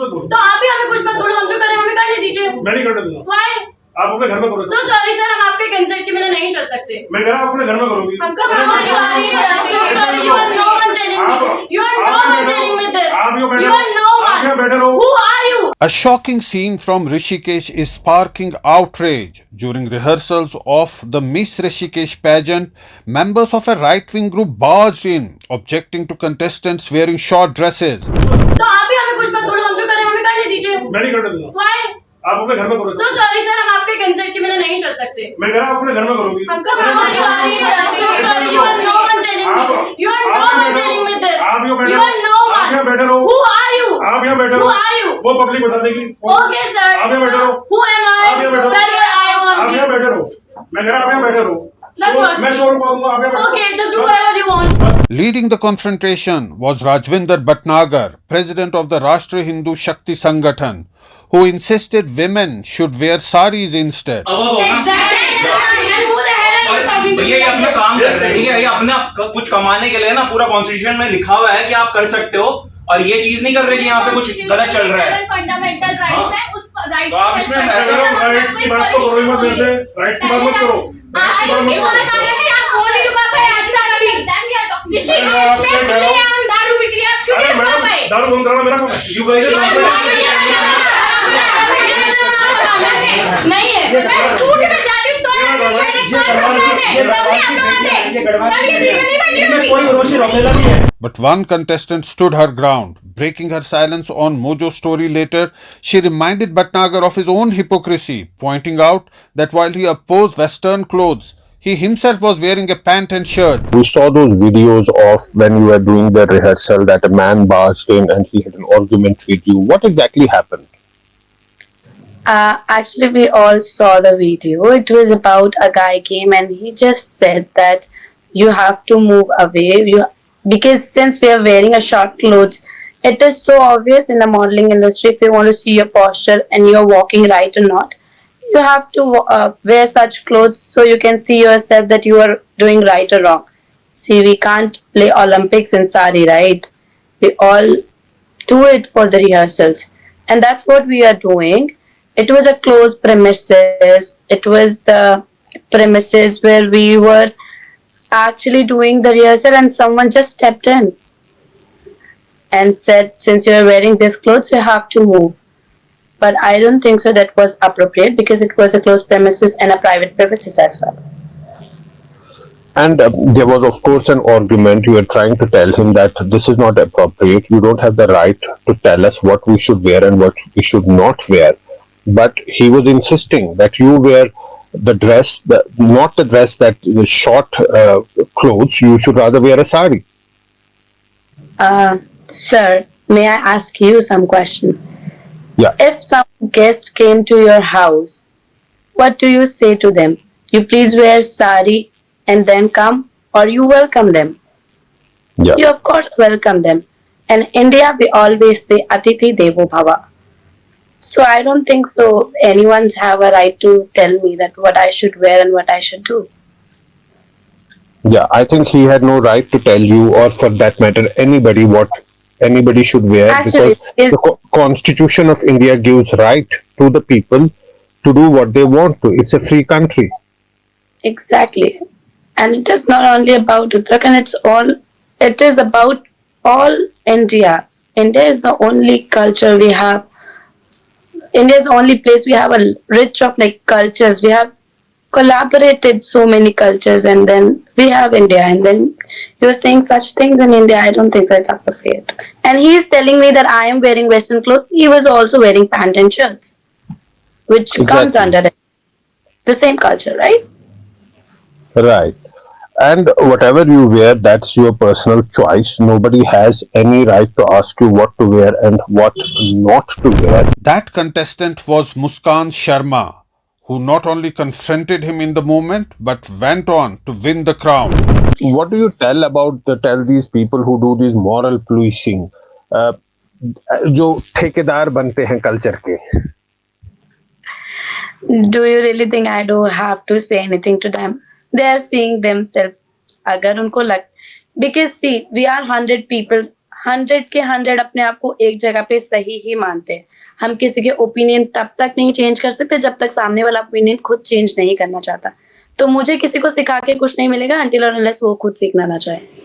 मत बोलो। तो आप भी हमें कुछ मत बोलो, हम जो करें हमें करने दीजिए। मैं नहीं करने दूंगा। Why? आप अपने घर में करो। So sorry sir, हम आपके कंसर्ट के बिना नहीं चल सकते। मैं कह रहा हूँ अपने घर में करोगी। I'm so sorry sir, so sorry. You are no one telling me. You are no one telling me this. You are no one. Who are you? A shocking scene from Rishikesh is sparking outrage. During rehearsals of the Miss Rishikesh pageant, members of a right-wing group barged in, objecting to contestants wearing short dresses. तो आप भी हमें कुछ मत बोलो, हम जो करें हमें करने दीजिए। मैं नहीं करने दूंगा। Why? आप अपने घर में करो। So sorry sir, हम आपके कंसर्ट के बिना नहीं चल सकते। मैं कह रहा हूँ अपने घर में करोगी। I'm so sorry sir, so sorry. You are no one telling me. You are no one telling me this. You are no आप यहाँ one. बैठे रहो। Who are you? आप यहाँ बैठे Who रहो। are you? वो पब्लिक बता देगी। Okay sir. आप यहाँ बैठे रहो। Who am I? आप यहाँ बैठे रहो। That I आप want यहाँ to. बैठे रहो। मैं कह रहा हूँ आप यहाँ बैठे रहो। That's what. मैं शोरूम पाऊंगा। आप यहाँ बैठे रहो। Okay, just do whatever you want. Leading the confrontation was Rajvinder Bhatnagar, president of the Rashtriya Hindu Shakti Sangathan, who insisted women should wear saris instead. Exactly. And who the hell are you talking to? भैया ये अपना काम कर रहे हैं, ठीक है? ये अपने आप कुछ कमाने के लिए ना पूरा कॉन्स्टिट्यूशन में लिखा हुआ है कि आप कर सकते हो, और ये चीज नहीं कर रहे कि यहाँ पे कुछ गलत चल रहा है। फंडामेंटल राइट्स है, उस राइट्स तो आप इसमें राइट्स की बात तो करो ही मत मेरे से। राइट्स की बात मत करो। राइट्स की बात मत करो। दारू बिक्री आप क्यों नहीं रुका पाए? दारू बंद कराना मेरा काम है। You guys are नहीं है, मैं सूट में जाती हूँ तो कोई उर्वशी रोकेला नहीं है। But one contestant stood her ground. Breaking her silence on Mojo Story later, she reminded Bhatnagar of his own hypocrisy, pointing out that while he opposed Western clothes, he himself was wearing a pant and shirt. We saw those videos of when you were doing the rehearsal that a man barged in and he had an argument with you. What exactly happened? Actually, we all saw the video. It was about a guy came and he just said that you have to move away. Because since we are wearing a short clothes, it is so obvious in the modeling industry if you want to see your posture and you are walking right or not. You have to wear such clothes so you can see yourself that you are doing right or wrong. See, we can't play Olympics in sari, right? We all do it for the rehearsals, and that's what we are doing. It was a closed premises. It was the premises where we were actually doing the rehearsal, and someone just stepped in and said, since you're wearing this clothes, you have to move. But I don't think so that was appropriate because it was a closed premises and a private premises as well. And there was, of course, an argument. You were trying to tell him that this is not appropriate. You don't have the right to tell us what we should wear and what we should not wear. But he was insisting that you wear the dress, not the dress that the short clothes. You should rather wear a sari. Sir, may I ask you some question? Yeah. If some guest came to your house, what do you say to them? You please wear sari and then come, or you welcome them? Yeah. You of course welcome them. And in India, we always say Atithi Devo Bhava. So I don't think so anyone's have a right to tell me that what I should wear and what I should do. Yeah, I think he had no right to tell you, or for that matter, anybody what anybody should wear. Actually, because the Constitution of India gives right to the people to do what they want to. It's a free country. Exactly. And it is not only about Uttarakhand, it is about all India. India is the only culture we have. India is the only place we have a rich of like cultures. We have collaborated so many cultures, and then we have India, and then you're saying such things in India. I don't think that's appropriate. And he's telling me that I am wearing Western clothes. He was also wearing pant and shirts, which comes under the same culture, right? Right. And whatever you wear, that's your personal choice. Nobody has any right to ask you what to wear and what not to wear. That contestant was Muskan Sharma, who not only confronted him in the moment but went on to win the crown. What do you tell these people who do this moral policing? जो ठेकेदार बनते हैं culture के. Do you really think I don't have to say anything to them? They are seeing themselves. अगर उनको लग, because see, we are 100 people, 100 के 100 अपने आप को एक जगह पे सही ही मानते हैं। हम किसी के ओपिनियन तब तक नहीं चेंज कर सकते जब तक सामने वाला ओपिनियन खुद चेंज नहीं करना चाहता। तो मुझे किसी को सिखा के कुछ नहीं मिलेगा until or unless वो खुद सीखना ना चाहे।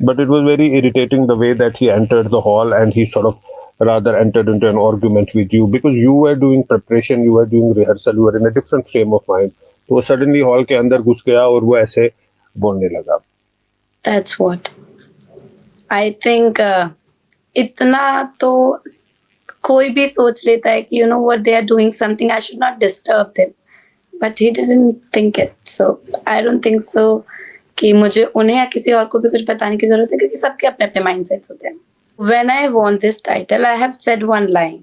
But it was very irritating the way that he entered the hall and he sort of rather entered into an argument with you because you were doing preparation, you were doing rehearsal, you were in a different frame of mind. तो वो suddenly hall के अंदर घुस गया और वो ऐसे बोलने लगा। That's what I think इतना तो कोई भी सोच लेता है कि you know what they are doing something, I should not disturb them, but he didn't think it, so I don't think so कि मुझे उन्हें या किसी और को भी कुछ बताने की जरूरत है क्योंकि सबके अपने अपने माइंडसेट्स होते हैं। When I won this title, I have said one line.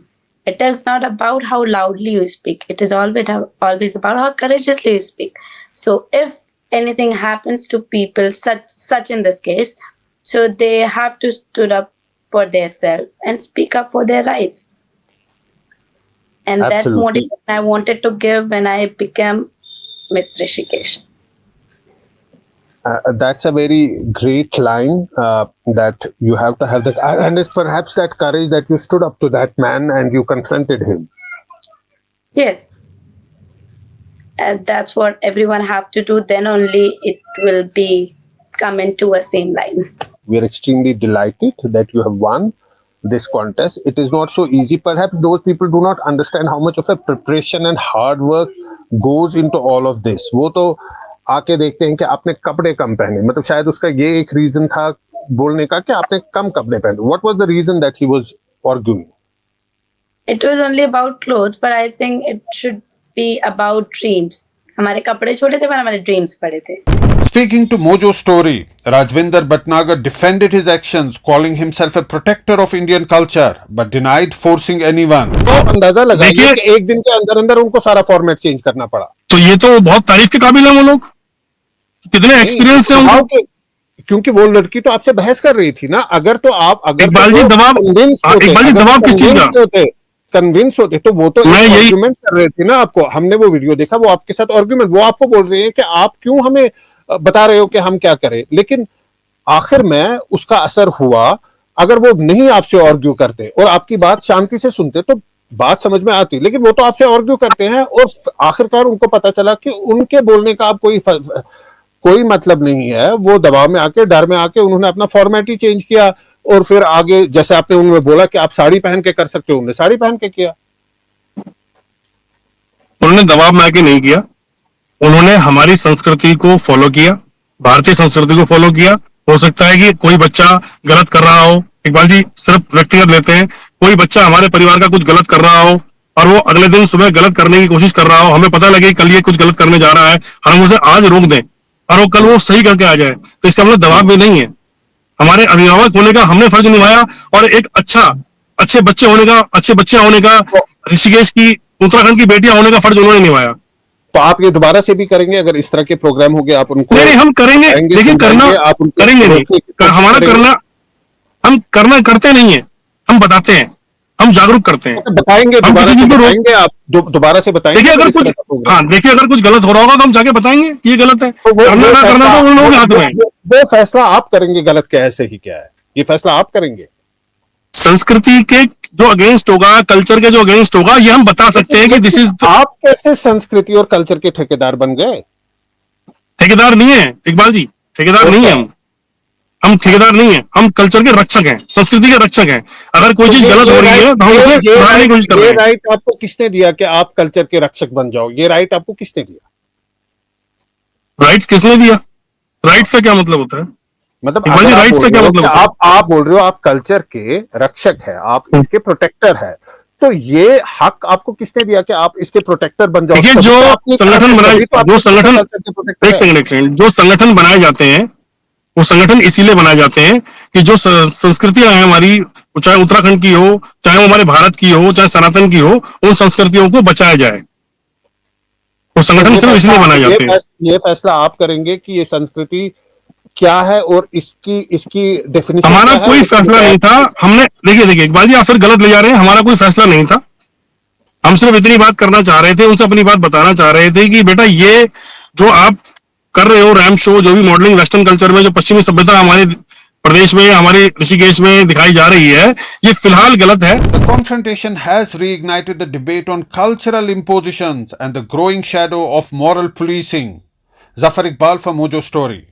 It is not about how loudly you speak. It is always about how courageously you speak. So if anything happens to people, such in this case, so they have to stood up for themselves and speak up for their rights. And that Absolutely. motivation I wanted to give when I became Miss Rishikesh. That's a very great line that you have to have that, and it's perhaps that courage that you stood up to that man and you confronted him. Yes. And that's what everyone have to do. Then only it will be come into a same line. We are extremely delighted that you have won this contest. It is not so easy. Perhaps those people do not understand how much of a preparation and hard work goes into all of this. वो तो आके देखते हैं कि आपने कपड़े कम पहने, मतलब शायद उसका ये एक रीजन था बोलने का कि आपने कम कपड़े पहने। What was the reason that he was arguing? It was only about clothes, but I think it should be about dreams. हमारे कपड़े छोटे थे पर हमारे ड्रीम्स बड़े थे। Speaking to Mojo Story, Rajvinder Bhatnagar defended his actions, calling himself a protector of Indian culture, but denied forcing anyone. तो अंदाजा लगाइए देखिए- कि एक दिन के अंदर अंदर उनको सारा फॉर्मेट चेंज करना पड़ा। तो ये तो बहुत तारीफ के काबिल है वो लोग, कितने एक्सपीरियंस है उनको। दबाव के- क्योंकि वो लड़की तो आपसे बहस कर रही थी ना। अगर तो आप इकबाल जी, दबाव- इकबाल जी, दबाव किस चीज का? कन्विंस होते तो वो तो मैं यही- आर्गुमेंट कर रहे थे ना आपको। हमने वो वीडियो देखा, वो आपके साथ आर्गुमेंट, वो आपको बोल रहे हैं कि आप क्यों हमें बता रहे हो कि हम क्या करें। लेकिन आखिर में उसका असर हुआ। अगर वो नहीं आपसे आर्ग्यू करते और आपकी बात शांति से सुनते तो बात समझ में आती, लेकिन वो तो आपसे आर्ग्यू करते हैं और आखिरकार उनको पता चला कि उनके बोलने का आप कोई मतलब नहीं है। वो दबाव में आके, डर में आके उन्होंने अपना फॉर्मेट ही चेंज किया और फिर आगे जैसे आपने उन्होंने बोला कि आप साड़ी पहन के कर सकते हो, उन्होंने साड़ी पहन के किया। उन्होंने दबाव में आके नहीं किया, उन्होंने हमारी संस्कृति को फॉलो किया, भारतीय संस्कृति को फॉलो किया। हो सकता है कि कोई बच्चा गलत कर रहा हो, इकबाल जी सिर्फ व्यक्तिगत लेते हैं, कोई बच्चा हमारे परिवार का कुछ गलत कर रहा हो और वो अगले दिन सुबह गलत करने की कोशिश कर रहा हो, हमें पता लगे कल ये कुछ गलत करने जा रहा है, हम उसे आज रोक दें और वो कल वो सही करके आ जाए, तो इसका मतलब दबाव में नहीं है। हमारे अभिभावक होने का हमने फर्ज निभाया और एक अच्छे बच्चे होने का ऋषिकेश की, उत्तराखंड की बेटियां होने का फर्ज उन्होंने निभाया। तो आप ये दोबारा से भी करेंगे अगर इस तरह के प्रोग्राम हो गए? आप उनको नहीं, हम करेंगे, लेकिन करना आप उनको करेंगे नहीं, हमारा करना, हम करना करते नहीं है, हम बताते हैं, हम जागरूक करते हैं, बताएंगे, हम दोबारा किसी से चीज को रोक- बताएंगे, आप दोबारा से बताएंगे। देखिए अगर इस तरह कुछ, का प्रोग्राम। हाँ देखिए अगर कुछ गलत हो रहा होगा तो हम जाके बताएंगे कि ये गलत है, तो करना ना करना तो उन लोगों के हाथ में है। वो फैसला आप करेंगे, गलत क्या है सही क्या है, ये फैसला आप करेंगे। संस्कृति के जो अगेंस्ट होगा, कल्चर के जो अगेंस्ट होगा, ये हम बता सकते हैं कि दिस इज, आप कैसे संस्कृति और कल्चर के ठेकेदार बन गए? ठेकेदार नहीं है इकबाल जी, ठेकेदार नहीं है हम ठेकेदार नहीं है, हम कल्चर के रक्षक हैं, संस्कृति के रक्षक हैं। अगर कोई चीज गलत हो रही है तो हम उसे सुधारने की कोशिश कर रहे ये हैं। राइट आपको किसने दिया कि आप कल्चर के रक्षक बन जाओ? ये राइट आपको किसने दिया? राइट्स किसने दिया? राइट्स का क्या मतलब होता है? मतलब इकबाल जी, अगर आप rights बोल का क्या रहे हो मतलब कि होता है? आप बोल रहे हो आप कल्चर के रक्षक है, आप इसके प्रोटेक्टर है, तो ये हक आपको किसने दिया कि आप इसके प्रोटेक्टर बन जाओ? देखिए, जो संगठन बनाए, एक सेकंड, जो संगठन बनाए जाते हैं वो संगठन इसीलिए बनाए जाते हैं कि जो संस्कृतियां हैं हमारी, चाहे उत्तराखंड की हो, चाहे वो हमारे भारत की हो, चाहे सनातन की हो, उन संस्कृतियों को बचाया जाए। वो संगठन सिर्फ इसलिए बनाए जाते हैं। ये फैसला आप करेंगे कि ये संस्कृति क्या है और इसकी डेफिनेशन हमारा कोई फैसला नहीं था। हमने देखिए इकबाल जी, आप फिर गलत ले जा रहे हैं, हमारा कोई फैसला नहीं था। हम सिर्फ इतनी बात करना चाह रहे थे, उनसे अपनी बात बताना चाह रहे थे कि बेटा ये जो आप कर रहे हो रैम शो, जो भी मॉडलिंग वेस्टर्न कल्चर में जो पश्चिमी सभ्यता हमारे प्रदेश में हमारे ऋषिकेश में दिखाई जा रही है, ये फिलहाल गलत है। The confrontation has reignited the debate on cultural impositions and the growing shadow of moral policing. Zafar Iqbal for Mojo Story.